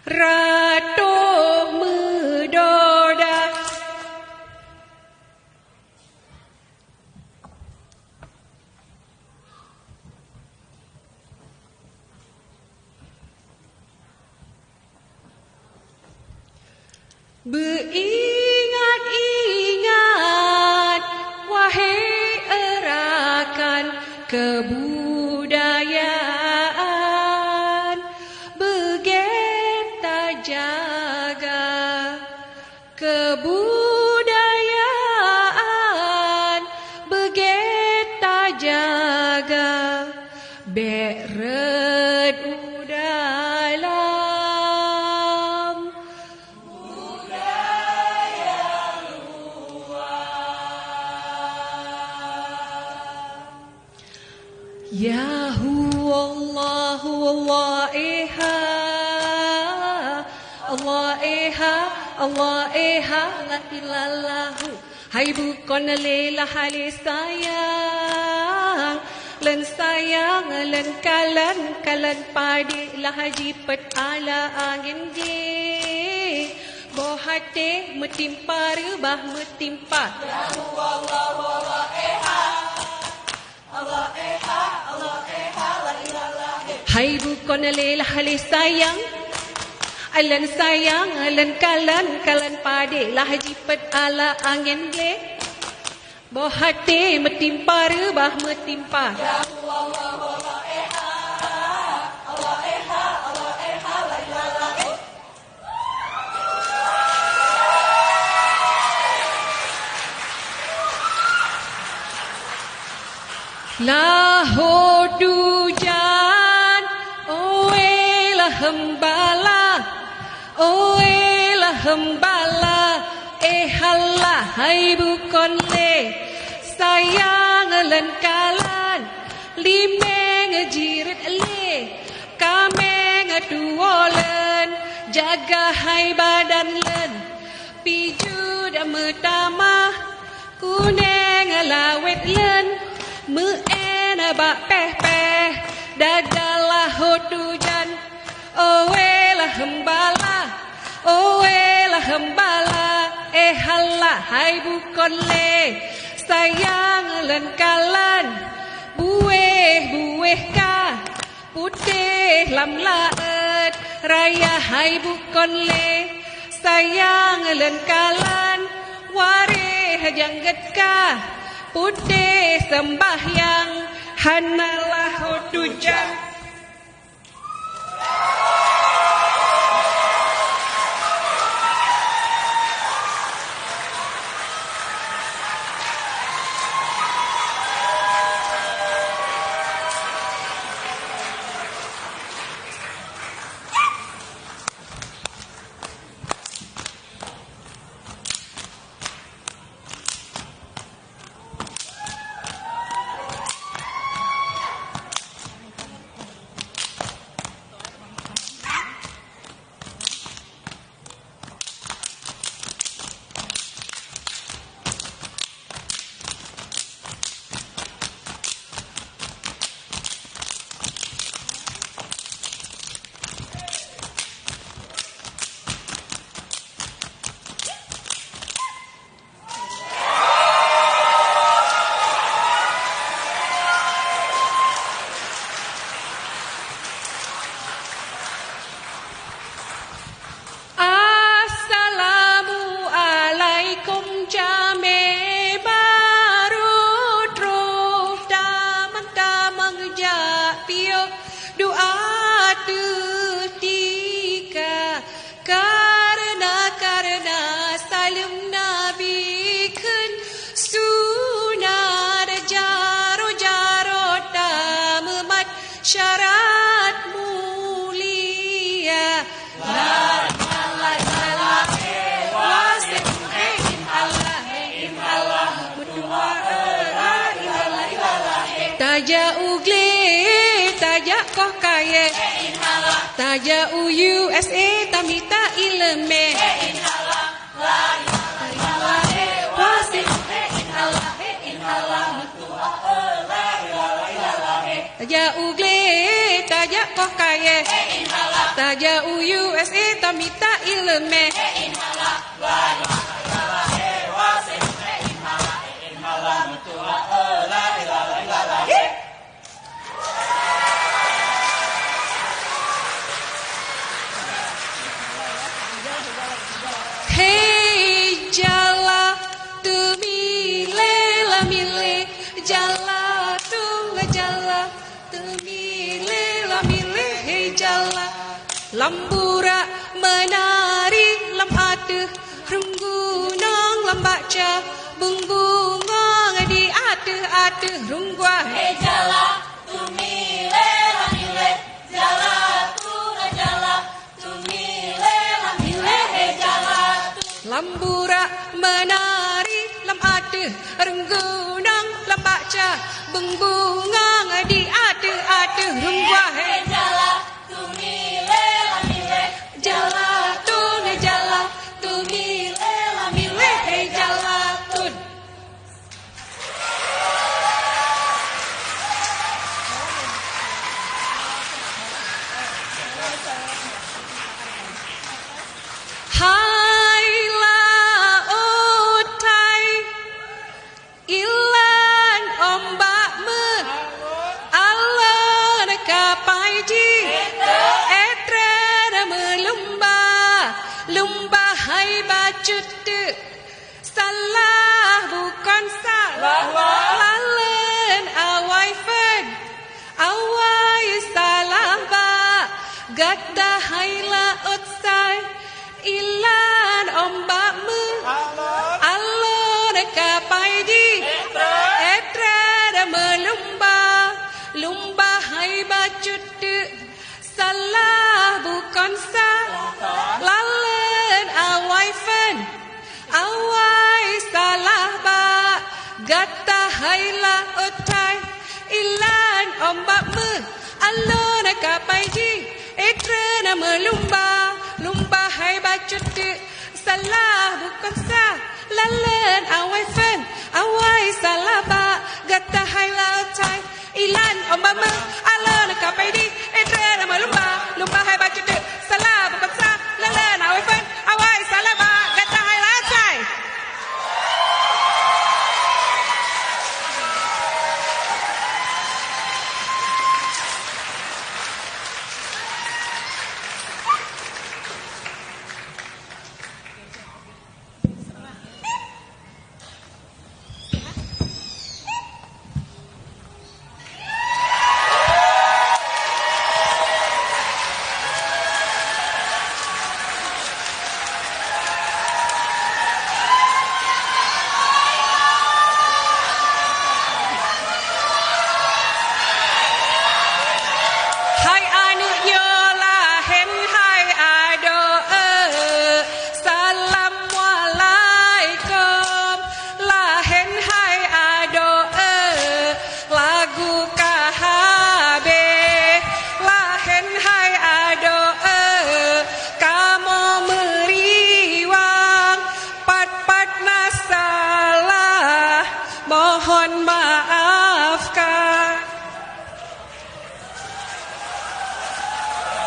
Rato Mudoda Beringat-ingat wahai erakan kebudayaan, bergeta jaga kebudayaan, bergeta jaga beret dalam budaya luar. Yahu Allahu Allah eha Allah eha Allah eha la ilallahu. Hai bukan lelah hali sayang, len sayang len kalan padi lah jipet ala angin je. Bohate metimpa rebah metimpa. Yahu Allahu Allah eha Allah eha Allah eha la ilallah. Hai bukan lelah hali sayang, alan sayang alan kalan padi lah jipet ala angin le. Bohate metimpa rebah metimpa. Yahu Allah Allah eha Allah eha Allah eha la ilallah. Lahor dujan oe lah hembala oe lah hembala halah hai bukan le sayang len kalan limeng jirit le kameng duolen jaga hai badan len piju da metama kuneng lawet len meen ba peh dadalah hujan oe lah hembala oe lah hembala halah hai bukan le sayang len kalan bueh ka putih lam laet raya hai bukan le sayang len kalan wareh jangget ka putih sembahyang hanalah hujan. Syarat mulia la ilaha illallah berdoa la ilaha taja ugle taja koh kaye taja USA tamita ilme la ilaha taja ugle taja koh kaye Taja USA tamita ilme Hey jala tu mile la mile jala tu jala tu mile la mile hey jala lambura menari lam atuh runggunang lam baca bungbungong di atuh runggua Hey jala tu mile la mile jala tu jala tu mile la mile hey jala lambura menari lam atuh renggunang lam baca bungbungong di atuh runggua Hey jala tu mile la mile jala tu mile la mile hey jala tun hai la utai ilan ombak me alon kapai ji etre melumba lumba hai bacut salah bukan salah lalen awai fen awai salah ba gata hai la utai ilan ombak me alon kapai ji etre melumba lumba hai bacut salah bukan salah lalen awai fen awai salah ba gata hai la utai ilan ombak me alon kapai ji etre melumba lumba hai bacut salah bukan salah lalen awai fen awai salah ba gata hai la utai ilan ombak me alon kapai ji etre melumba lumba hai bacut salah bukan salah lalen awai fen awai salah ba gata hai la utai Hai anu yola hen hai ado Assalamualaikum la hen hai ado lagu kahabe la hen hai ado kamu meriwang pat nasalah mohon